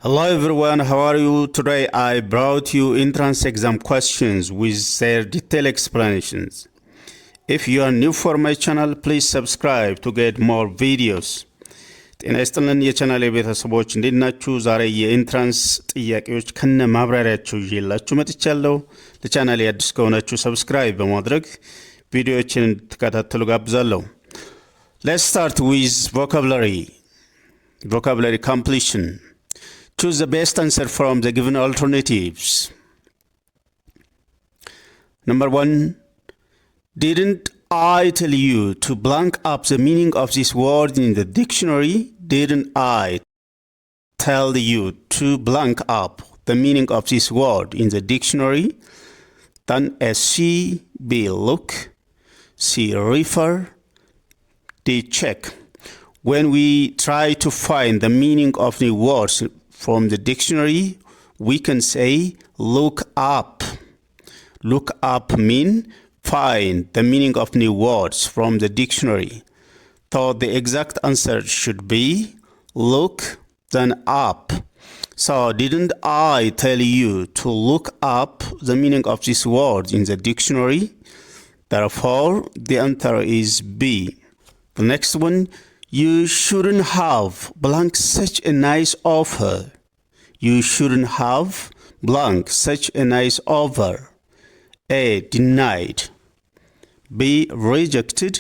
Hello everyone, how are you? Today I brought you entrance exam questions with their detailed explanations. If you are new for my channel, please subscribe to get more videos. ጤና ይስጥልን የቻናሌ ቤተሰቦች እንዴት ናችሁ? ዛሬ የኢንትራንስ ጥያቄዎች ከነ ማብራሪያቸው ይዤላችሁ መጥቻለሁ። ለቻናሌ አዲስ ከሆናችሁ ሰብስክራይብ በማድረግ ቪዲዮዎችን እንድትከታተሉ ጋብዛለሁ። Let's start with vocabulary. Vocabulary completion. Choose the best answer from the given alternatives. Number 1. Didn't I tell you to blank up the meaning of this word in the dictionary? Didn't I tell you to blank up the meaning of this word in the dictionary? Then S, C, B, look, C, refer, D, check. When we try to find the meaning of new words from the dictionary, we can say look up. Look up mean find the meaning of new words from the dictionary. So the exact answer should be look then up. So didn't I tell you to look up the meaning of this word in the dictionary? Therefore, the answer is B. The next one, you shouldn't have blank such a nice offer. You shouldn't have blank such a nice offer. A, denied. B, rejected.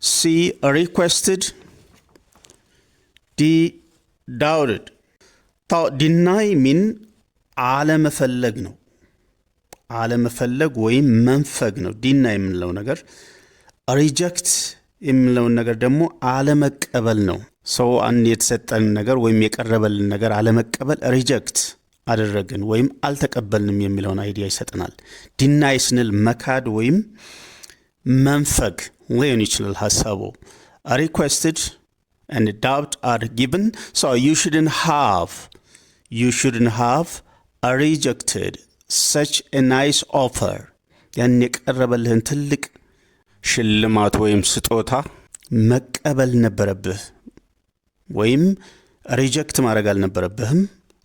C, requested. D, doubted. deny mean አለመፈለግ ነው። አለመፈለግ ወይም መንፈግ ነው። deny የምንለው ነገር reject የምንለው ነገር ደግሞ አለመቀበል ነው። ሰው አንድ የተሰጠን ነገር ወይም የቀረበልን ነገር አለመቀበል ሪጀክት አደረግን ወይም አልተቀበልንም የሚለውን አይዲያ ይሰጠናል። ዲናይ ስንል መካድ ወይም መንፈግ ሊሆን ይችላል ሐሳቡ። requested and doubt are given, so you shouldn't have rejected such a nice offer. ያን የቀረበልህን ትልቅ ሽልማት ወይም ስጦታ መቀበል ነበረብህ ወይም ሪጀክት ማድረግ አልነበረብህም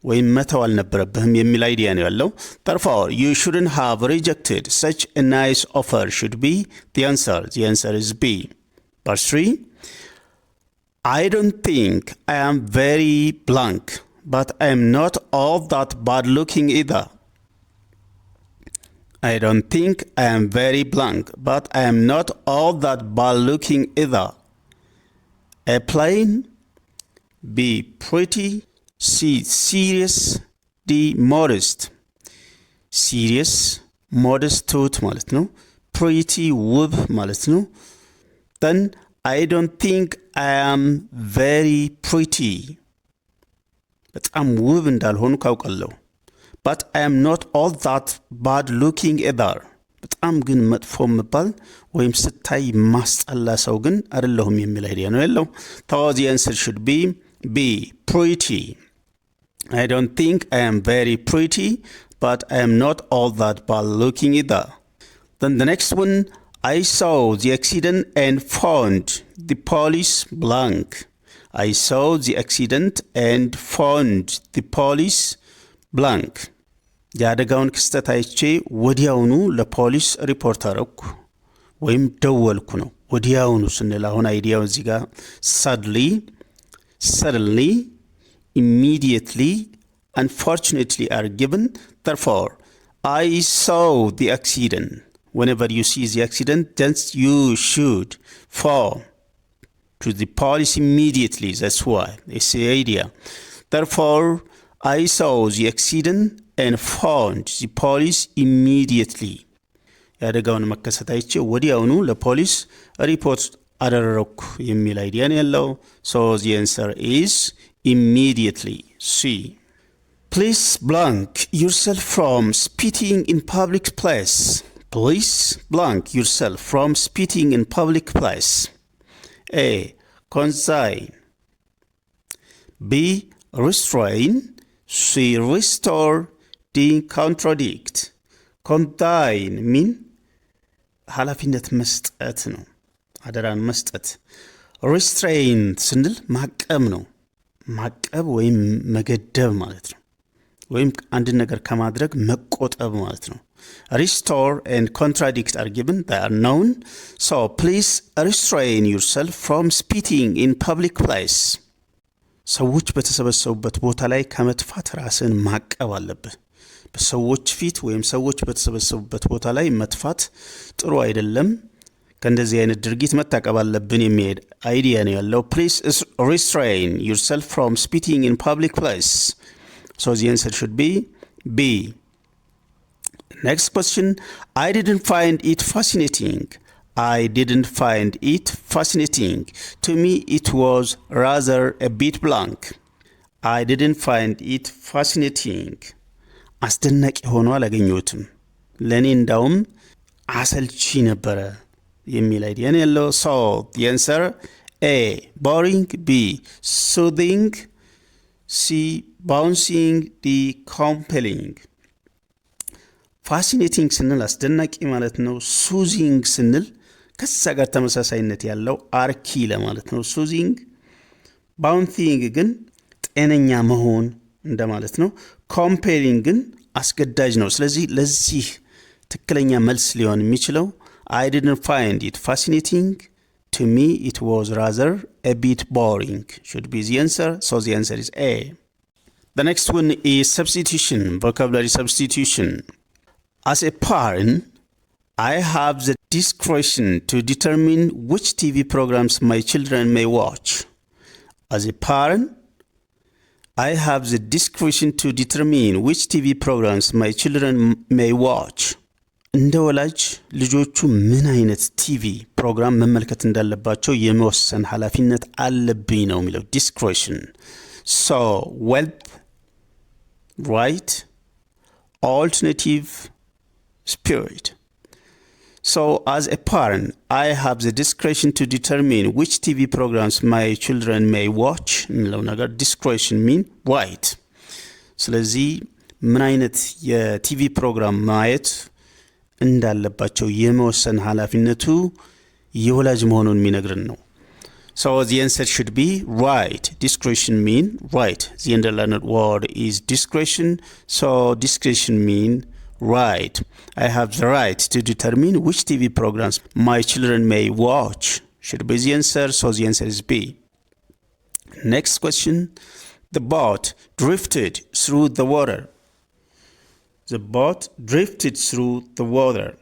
ወይም መተው አልነበረብህም የሚል አይዲያ ነው ያለው። Therefore, you shouldn't have rejected such a nice offer should be the answer. The answer is B. Verse 3. I don't think I am very blank, but I am not all that bad looking either. I don't think I am very blank, but I am not all that bad looking either. A, plain. B, pretty. C, serious. D, modest. Serious, modest ትሁት ማለት ነው። pretty ውብ ማለት ነው። then I don't think I am very pretty. በጣም ውብ እንዳልሆኑ ካውቃለሁ። but I am not all that bad looking either. በጣም ግን መጥፎ መባል ወይም ስታይ ማስጠላ ሰው ግን አይደለሁም የሚል አይዲያ ነው ያለው። so the answer should be B, pretty. I don't think I am very pretty, but I am not all that bad looking either. Then the next one, I saw the accident and found the police blank. I saw the accident and found the police blank. የአደጋውን ክስተት አይቼ ወዲያውኑ ለፖሊስ ሪፖርት አረኩ ወይም ደወልኩ ነው። ወዲያውኑ ስንል አሁን አይዲያው እዚህ ጋር suddenly, immediately, unfortunately are given. Therefore, I saw the accident. Whenever you see the accident, then you should fall to the police immediately. That's why it's the idea. Therefore, I saw the accident and found the police immediately. ያደጋውን መከሰት አይቼ ወዲያውኑ ለፖሊስ ሪፖርት አደረኩ የሚል አይዲያ ነው ያለው። so the answer is immediately. C. Please blank yourself from spitting in public place. Please blank yourself from spitting in public place. A, consign. B, restrain. C, restore. D, contradict. consign mean ኃላፊነት መስጠት ነው። አደራን መስጠት። restrain ስንል ማቀም ነው። ማቀብ ወይም መገደብ ማለት ነው። ወይም አንድ ነገር ከማድረግ መቆጠብ ማለት ነው። Restore and contradict are given, they are known. So please restrain yourself from spitting in public place. ሰዎች በተሰበሰቡበት ቦታ ላይ ከመጥፋት ራስን ማቀብ አለብህ። በሰዎች ፊት ወይም ሰዎች በተሰበሰቡበት ቦታ ላይ መጥፋት ጥሩ አይደለም። ከእንደዚህ አይነት ድርጊት መታቀብ አለብን የሚሄድ አይዲያ ነው ያለው። Please restrain yourself from spitting in public place. So the answer should be B. Next question. I didn't find it fascinating. I didn't find it fascinating. To me, it was rather a bit blank. I didn't find it fascinating. አስደናቂ ሆኖ አላገኘሁትም። ለእኔ እንዳውም አሰልቺ ነበረ የሚል አይዲያ ነው ያለው። So the answer A. boring. B. soothing. C. bouncing. D. compelling. ፋሲኔቲንግ ስንል አስደናቂ ማለት ነው። ሱዚንግ ስንል ከዛ ጋር ተመሳሳይነት ያለው አርኪ ለማለት ነው ሱዚንግ። ባውንሲንግ ግን ጤነኛ መሆን እንደማለት ነው። ኮምፔሊንግ ግን አስገዳጅ ነው። ስለዚህ ለዚህ ትክክለኛ መልስ ሊሆን የሚችለው I didn't find it fascinating. To me it was rather a bit boring should be the answer. So the answer is A. The next one is substitution, vocabulary substitution. As a parent, I have the discretion to determine which TV programs my children may watch. As a parent, I have the discretion to determine which TV programs my children may watch. እንደ ወላጅ ልጆቹ ምን አይነት ቲቪ ፕሮግራም መመልከት እንዳለባቸው የመወሰን ኃላፊነት አለብኝ ነው የሚለው discretion. So, wealth, right, alternative, spirit. So as a parent, I have the discretion to determine which TV programs my children may watch. የሚለው ነገር discretion mean right. ስለዚህ ምን አይነት የቲቪ ፕሮግራም ማየት እንዳለባቸው የመወሰን ኃላፊነቱ የወላጅ መሆኑን የሚነግርን ነው። So the answer should be right. Discretion mean right. The underlined word is discretion. So discretion mean right. I have the right to determine which TV programs my children may watch. Should be the answer. So the answer is B. Next question. The boat drifted through the water. The boat drifted through the water.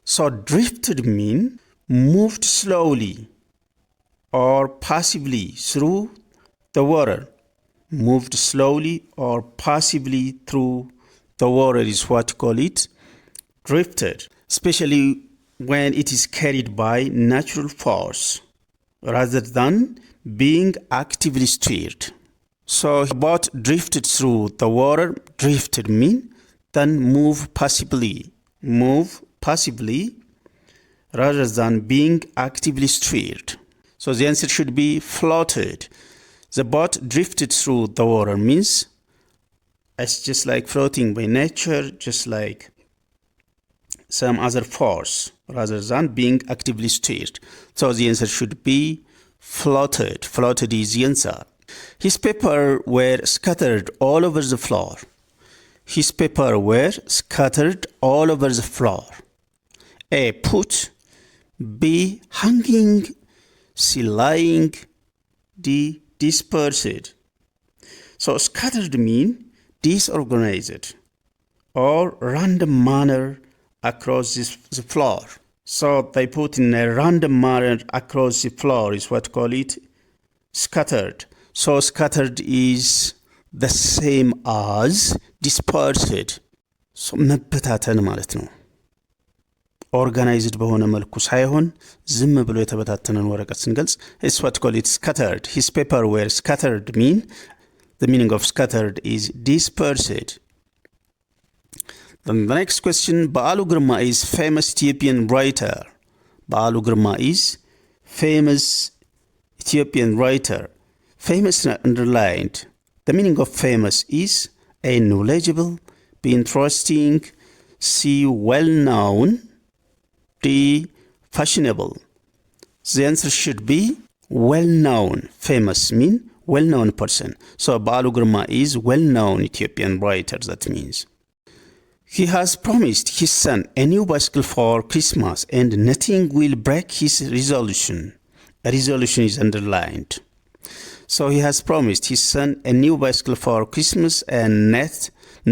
So drifted mean moved slowly or passively through the water. Moved slowly or passively through the water is what you call it drifted, especially when it is carried by natural force rather than being actively steered. So the boat drifted through the water. Drifted mean then move passively rather than being actively steered. So the answer should be floated. The boat drifted through the water means it's just like floating by nature, just like some other force rather than being actively steered. So the answer should be floated. Floated is the answer. His paper were scattered all over the floor. His paper were scattered all over the floor. A. Put. B. Hanging. C. Lying. D. Dispersed. So scattered mean disorganized or random manner across the floor. So they put in a random manner across the floor is what call it scattered. So scattered is the same as dispersed. So መበታተን ማለት ነው። ኦርጋናይዝድ በሆነ መልኩ ሳይሆን ዝም ብሎ የተበታተነን ወረቀት ስንገልጽ is what call it scattered. His paper were scattered mean the meaning of scattered is dispersed. Then the next question, Baalu Girma is famous Ethiopian writer. Baalu Girma is famous Ethiopian writer. Famous underlined. The meaning of famous is A. knowledgeable, B. interesting, C. well-known, D. fashionable. The answer should be well-known. Famous mean well-known person. So በዓሉ ግርማ is well-known Ethiopian writer. That means he has promised his son a new bicycle for Christmas and nothing will break his resolution. A resolution is underlined. So he has promised his son a new bicycle for Christmas and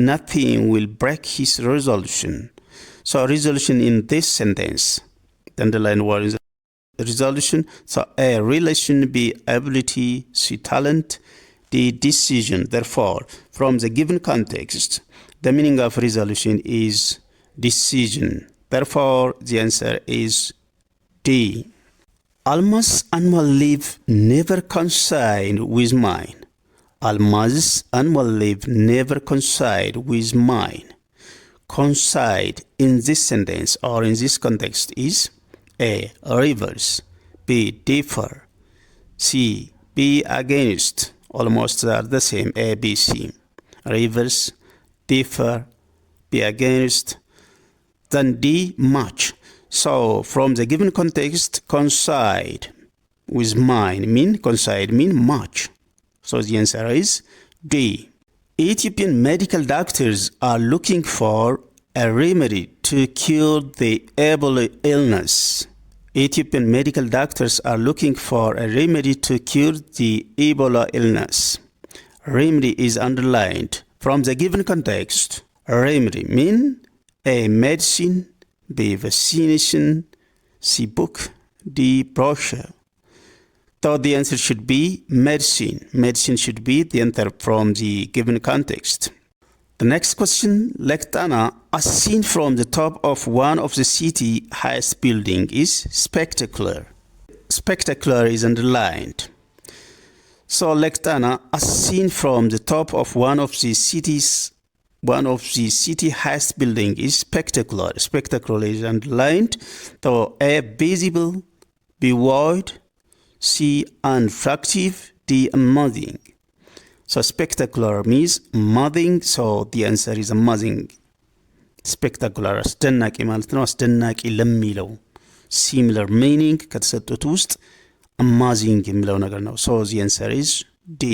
nothing will break his resolution. So resolution in this sentence, the underlined word is resolution. So A, relation, B, ability, C, talent, D, decision. Therefore, from the given context, the meaning of resolution is decision. Therefore, the answer is D. Alma's annual leave never coincide with mine. Alma's annual leave never coincide with mine. Coincide in this sentence or in this context is A, reverse, B, differ, C, be against. Almost are the same, A, B, C. Reverse, differ, be against, then D, match. So from the given context, coincide with mine mean match. So the answer is D. Ethiopian medical doctors are looking for a remedy to cure the Ebola illness. Ethiopian medical doctors are looking for a remedy to cure the Ebola illness. Remedy is underlined. From the given context, remedy mean A, medicine, B, vaccination, C, book, D, brochure. So the answer should be medicine. Medicine should be the answer from the given context. The next question, Lake Tana, as seen from the top of one of the city highest building, is spectacular. Spectacular is underlined. So Lake Tana, as seen from the top of one of the city highest building is spectacular. Spectacular is underlined. So A, visible, B, wide, C, unattractive, D, amazing. So spectacular means amazing. So the answer is amazing. Spectacular አስደናቂ ማለት ነው። አስደናቂ ለሚለው similar meaning ከተሰጡት ውስጥ amazing የሚለው ነገር ነው። So the answer is D.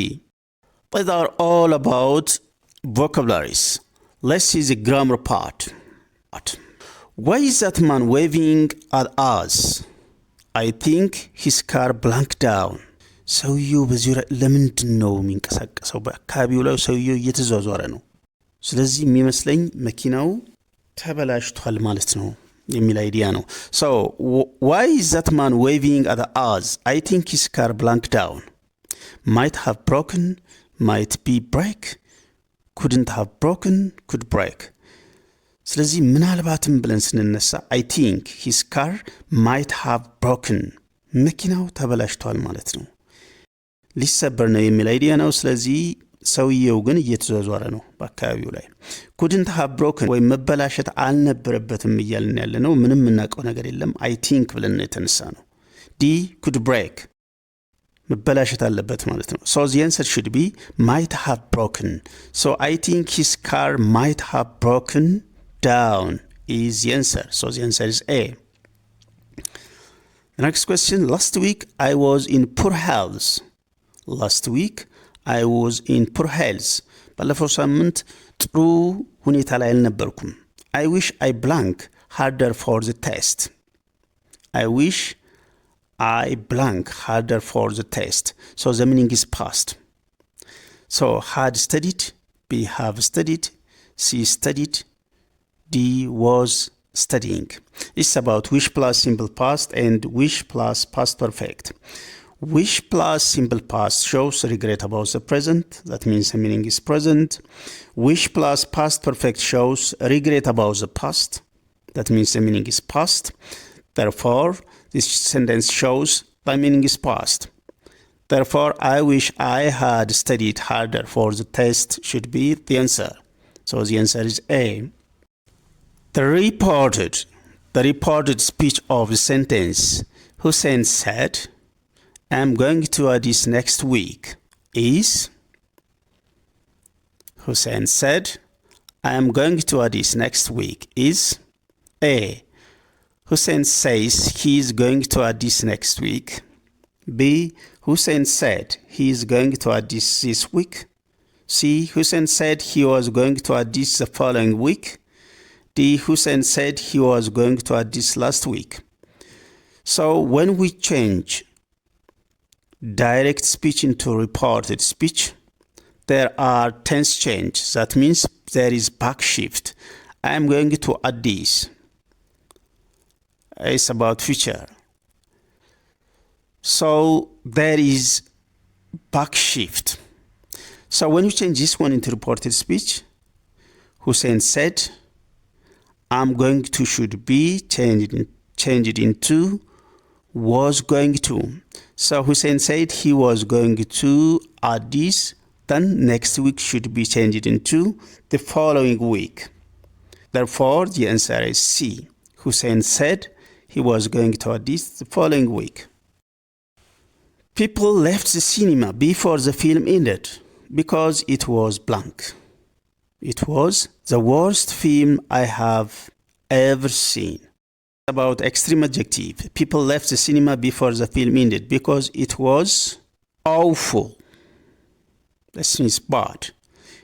These are all about vocabularies. Let's see the grammar part. Why is that man waving at us? I think his car blanked down. ሰውየው በዙሪያ ለምንድን ነው የሚንቀሳቀሰው? በአካባቢው ላይ ሰውየው እየተዟዟረ ነው። ስለዚህ የሚመስለኝ መኪናው ተበላሽቷል ማለት ነው የሚል አይዲያ ነው። So why is that man waving at us? I think his car blanked down. Might have broken, might be break, couldn't have broken, could break. ስለዚህ ምናልባትም ብለን ስንነሳ I think his car might have broken. መኪናው ተበላሽቷል ማለት ነው። ሊሰበር ነው የሚል አይዲያ ነው። ስለዚህ ሰውየው ግን እየተዟዟረ ነው በአካባቢው ላይ። couldn't have broken ወይ መበላሸት አልነበረበትም እያልን ያለ ነው። ምንም የምናውቀው ነገር የለም። I think ብለን የተነሳ ነው። D, could break መበላሸት አለበት ማለት ነው። So the answer should be might have broken. So I think his car might have broken down is the answer. So the answer is A. The next question, last week I was in poor health. Last week I was in poor health. ባለፈው ሳምንት ጥሩ ሁኔታ ላይ አልነበርኩም. I wish I blank harder for the test. I wish I blank harder for the test. So the meaning is past. So had studied, B, have studied, C, studied, D, was studying. It's about wish plus simple past and wish plus past perfect. Wish plus simple past shows regret about the present. That means the meaning is present. Wish plus past perfect shows regret about the past. That means the meaning is past. Therefore, this sentence shows the meaning is past. Therefore, I wish I had studied harder for the test should be the answer. So the answer is A. The reported speech of the sentence, Hussein said, I'm going to Addis next week, is Hussein said, I am going to Addis next week, is A. Hussein says he is going to Addis next week, B. Hussein said he is going to Addis this week. C. Hussein said he was going to Addis the following week. D. Hussein said he was going to Addis last week. So when we change direct speech into reported speech, there are tense change. That means there is back shift. I am going to Addis. It's about future. So there is back shift. So when you change this one into reported speech, Hussein said, I'm going to should be changed into was going to. So Hussein said he was going to Addis, then next week should be changed into the following week. Therefore, the answer is C. Hussein said he was going to Addis the following week. People left the cinema before the film ended because it was blank. It was the worst film I have ever seen. About extreme adjective. People left the cinema before the film ended because it was awful. That means bad.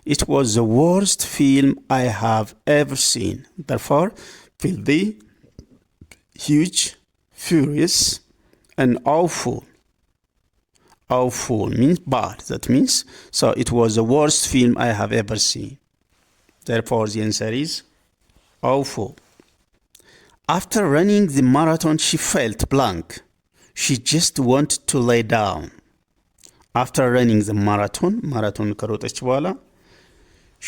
It was the worst film I have ever seen. Therefore, filthy, huge, furious, and awful. Awful means bad. That means, so it was the worst film I have ever seen. Therefore, the answer is awful. After running the marathon, she felt blank. She just wanted to lay down. After running the marathon ከሮጠች በኋላ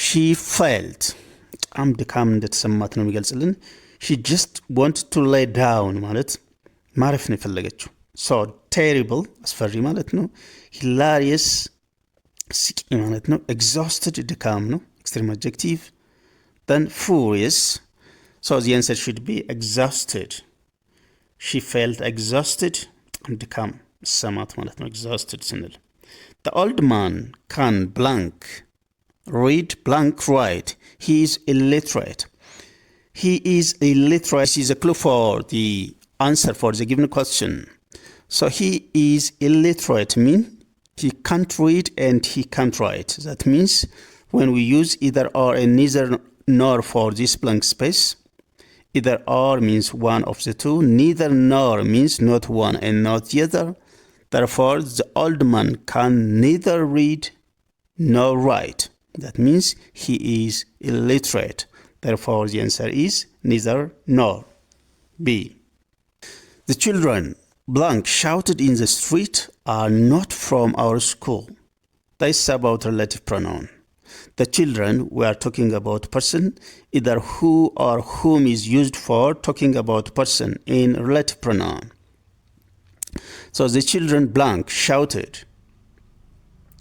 she felt በጣም ድካም እንደተሰማት ነው የሚገልጽልን። she just wanted to lay down ማለት ማረፍ ነው የፈለገችው። so terrible አስፈሪ ማለት ነው። hilarious ስቂ ማለት ነው። exhausted ድካም ነው extreme adjective. then furious. So the answer should be exhausted. She felt exhausted. ድካም ሰማት ማለት ነው exhausted ስንል። The old man can blank read blank write. He is illiterate. He is illiterate. This is a clue for the answer for the given question. So he is illiterate mean he can't read and he can't write. That means when we use either or and neither nor for this blank space, either or means one of the two, neither nor means not one and not the other. Therefore, the old man can neither read nor write. That means he is illiterate. Therefore, the answer is neither nor. B. The children blank shouted in the street are not from our school. That is about relative pronoun. The children, we are talking about person, either who or whom is used for talking about person in relative pronoun. So the children blank shouted.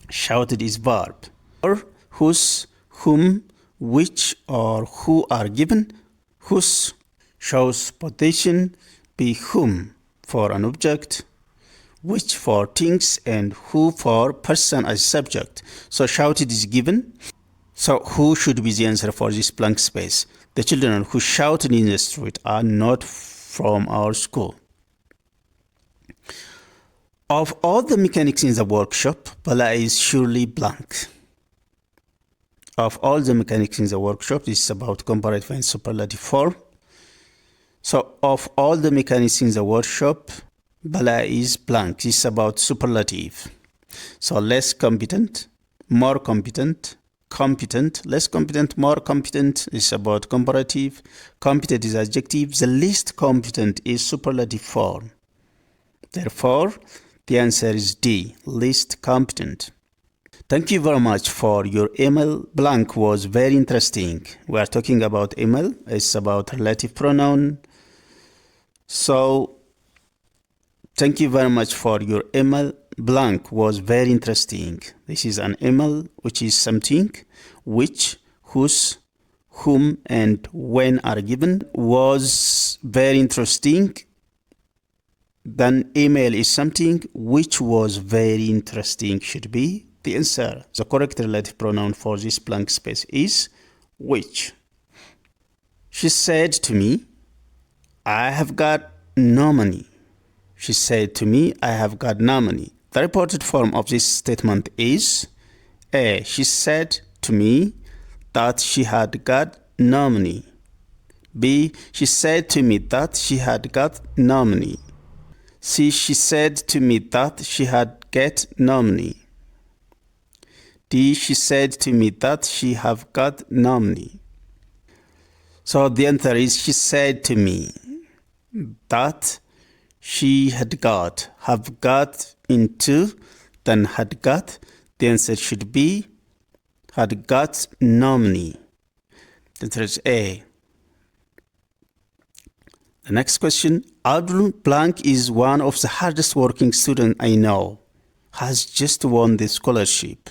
Shouted is verb. Or whose, whom, which or who are given. Whose shows possession, be whom for an object, which for things, and who for person as subject. So shouted is given. So who should be the answer for this blank space? The children who shouted in the street are not from our school. Of all the mechanics in the workshop, Bala is surely blank. Of all the mechanics in the workshop, this is about comparative and superlative form. So of all the mechanics in the workshop, Bala is blank. This is about superlative. So less competent, more competent, competent, less competent, more competent is about comparative. Competent is adjective. The least competent is superlative form. Therefore, the answer is D, least competent. Thank you very much for your email. Blank was very interesting. We are talking about email. It's about relative pronoun. So, thank you very much for your email. Blank was very interesting. This is an email, which is something which, whose, whom, and when are given. Was very interesting. Then email is something which was very interesting should be the answer. The correct relative pronoun for this blank space is which. She said to me, I have got no money. She said to me, I have got no money. The reported form of this statement is A. She said to me that she had got no money. B. She said to me that she had got no money. C. She said to me that she had get no money. D. She said to me that she have got no money. So the answer is she said to me that she had got. Have got into, then had got. The answer should be had got no money. The answer is A. The next question. Abdul Blank is one of the hardest working students I know. Has just won the scholarship.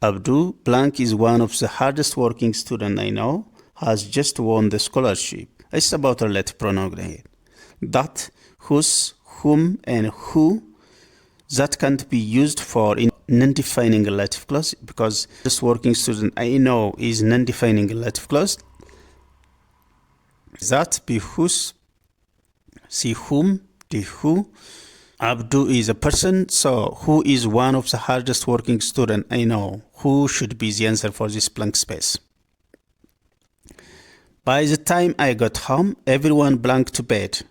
Abdul Blank is one of the hardest working students I know. Has just won the scholarship. It's about relative pronoun here. That, whose, whom, and who, that can't be used for in non-defining relative clause because this working student I know is non-defining relative clause. That, be whose, see whom, the who. Abdu is a person, so who is one of the hardest working student I know? Who should be the answer for this blank space? By the time I got home, everyone blanked to bed.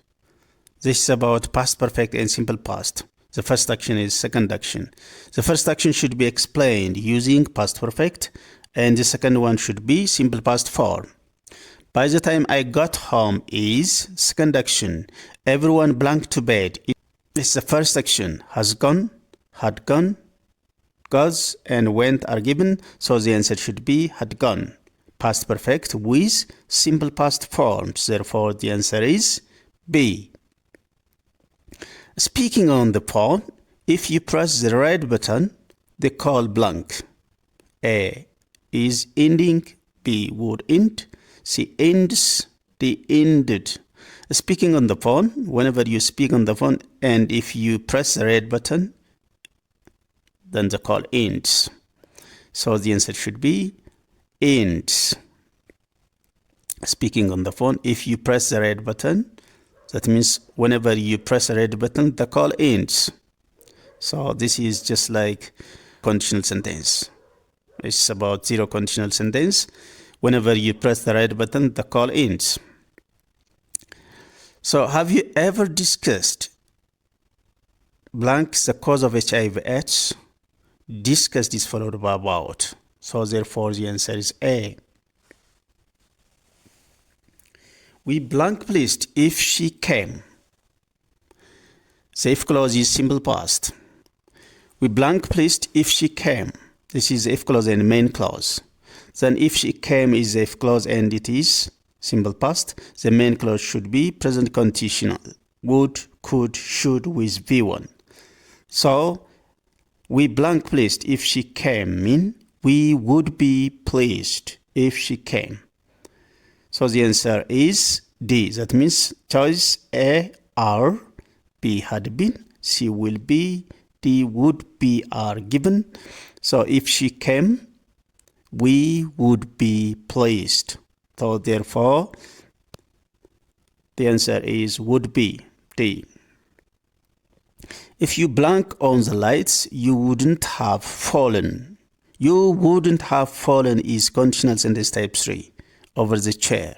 This is about past perfect and simple past. The first action is second action. The first action should be explained using past perfect, and the second one should be simple past form. By the time I got home is second action. Everyone blanked to bed. It's the first action. Has gone, had gone, goes, and went are given, so the answer should be had gone. Past perfect with simple past forms. Therefore, the answer is B. Speaking on the phone, if you press the red button, the call blank. A is ending, B would end, C ends, D ended. Speaking on the phone, whenever you speak on the phone and if you press the red button, then the call ends. So the answer should be ends. Speaking on the phone, if you press the red button, that means whenever you press a red button, the call ends. So this is just like conditional sentence. It's about zero conditional sentence. Whenever you press the red button, the call ends. So have you ever discussed blank the cause of HIV/AIDS? Discussed is followed by about. So therefore the answer is A. We blank placed if she came. The if clause is simple past. We blank placed if she came. This is if clause and main clause. Then if she came is if clause and it is simple past. The main clause should be present conditional. Would, could, should with V1. So we blank placed if she came mean we would be pleased if she came. So the answer is D. That means choice A are, B had been, C will be, D would be are given. So if she came, we would be pleased. So therefore, the answer is would be D. If you blank on the lights, you wouldn't have fallen. You wouldn't have fallen is conditional sentence type 3 over the chair.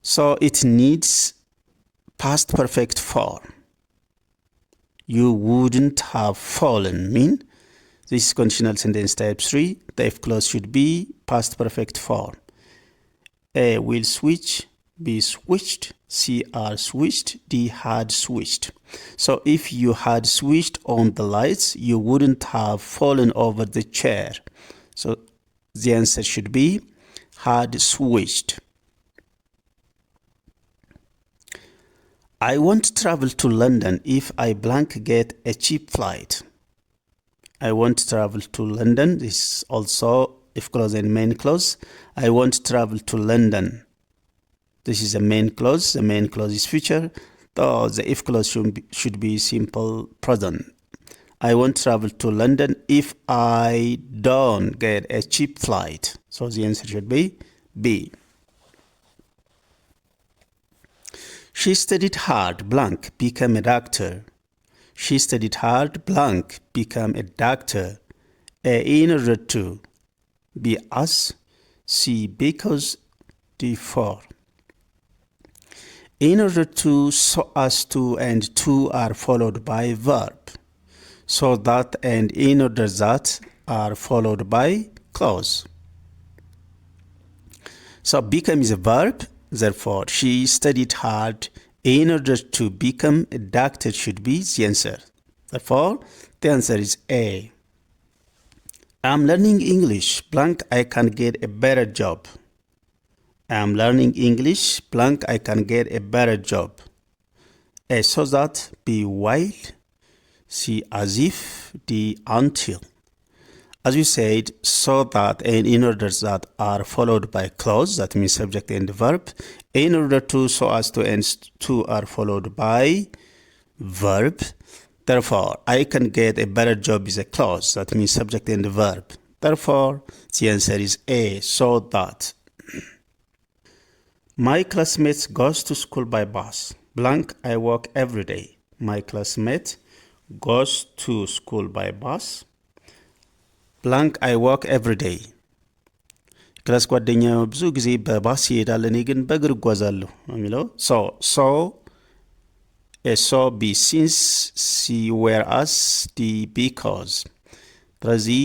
So it needs past perfect form. You wouldn't have fallen mean this is conditional sentence type 3. The if clause should be past perfect form. A will switch, B switched, C are switched, D had switched. So if you had switched on the lights, you wouldn't have fallen over the chair. So the answer should be had switched. I want to travel to London if I blank get a cheap flight. I want to travel to London. This is also if clause and main clause. I want to travel to London. This is the main clause. The main clause is future. So the if clause should be simple present. I want to travel to London if I don't get a cheap flight. So the answer should be B. She studied hard, blank, become a doctor. She studied hard, blank, become a doctor. A, in order to. B, as. C, because. D, for. In order to, so as to, and to are followed by verb. So that and in order that are followed by clause. So become is a verb, therefore she studied hard in order to become a doctor should be the answer. Therefore, the answer is A. I'm learning English, blank, I can get a better job. I'm learning English, blank, I can get a better job. A, so that. B, while. C, as if. D, until. As we said, so that and in order that are followed by clause, that means subject and verb. In order to, so as to, and to are followed by verb. Therefore, I can get a better job is a clause, that means subject and verb. Therefore, the answer is A, so that. My classmate goes to school by bus. Blank, I walk every day. My classmate goes to school by bus. Blank, I walk every day. ክላስ ጓደኛ ብዙ ጊዜ በባስ ይሄዳል፣ እኔ ግን በእግር እጓዛለሁ የሚለው so a, so B, since. C, whereas. D, because. ስለዚህ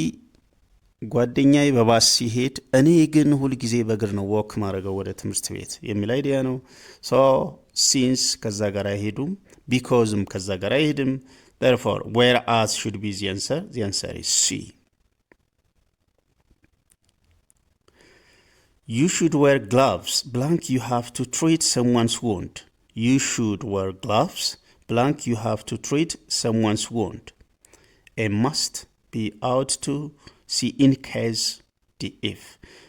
ጓደኛዬ በባስ ሲሄድ እኔ ግን ሁል ጊዜ በእግር ነው ወክ ማድረገው ወደ ትምህርት ቤት የሚል አይዲያ ነው። so since ከዛ ጋር አይሄዱም፣ becauseም ከዛ ጋር አይሄድም። therefore whereas should be the answer. The answer is C. You should wear gloves, blank, you have to treat someone's wound. You should wear gloves, blank, you have to treat someone's wound. A, must. B, ought to. C, in case. D, if.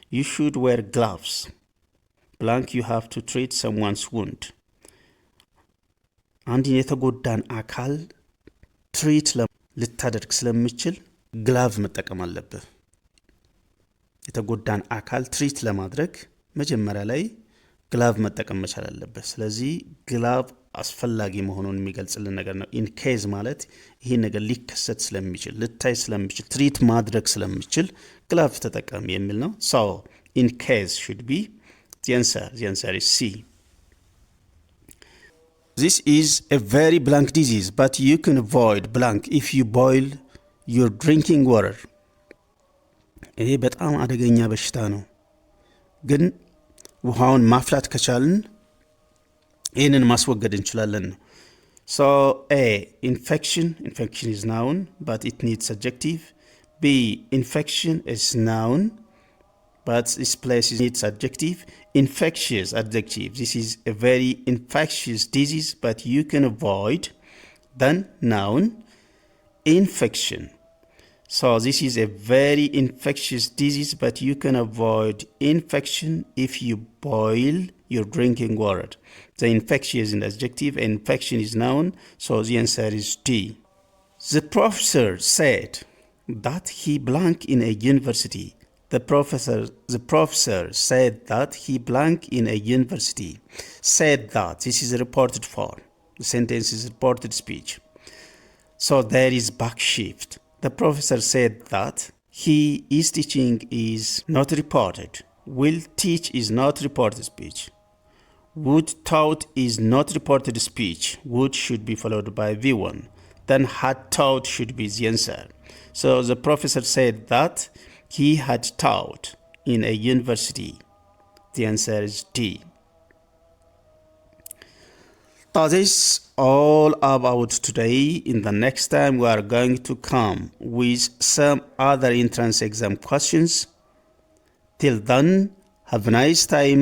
You should wear gloves, blank, you have to treat someone's wound. አንድን የተጎዳን አካል ትሪት ልታደርግ ስለምችል ግላቭ መጠቀም አለብህ። የተጎዳን አካል ትሪት ለማድረግ መጀመሪያ ላይ ግላቭ መጠቀም መቻል አለበት። ስለዚህ ግላቭ አስፈላጊ መሆኑን የሚገልጽልን ነገር ነው። ኢን ኬዝ ማለት ይሄ ነገር ሊከሰት ስለሚችል፣ ልታይ ስለሚችል፣ ትሪት ማድረግ ስለሚችል ግላቭ ተጠቀም የሚል ነው። so in case should be the answer is C. This is a very blank disease, but you can avoid blank if you boil your drinking water. ይሄ በጣም አደገኛ በሽታ ነው፣ ግን ውሃውን ማፍላት ከቻልን ይህንን ማስወገድ እንችላለን ነው። so A, infection is noun but it needs adjective. B, infection is noun but this place needs adjective. Infectious, adjective, this is a very infectious disease but you can avoid. Then noun, infection. So this is a very infectious disease but you can avoid infection if you boil your drinking water. The infectious is an adjective, infection is noun, so the answer is D. The professor said that he blank in a university. The professor said that he blank in a university. Said that, this is a reported form. The sentence is reported speech. So there is back shift. The professor said that he is teaching is not reported. Will teach is not reported speech. Would taught is not reported speech. Would should be followed by V1. Then had taught should be the answer. So the professor said that he had taught in a university. The answer is D. That is all about today. In the next time we are going to come with some other entrance exam questions. Till then, have a nice time.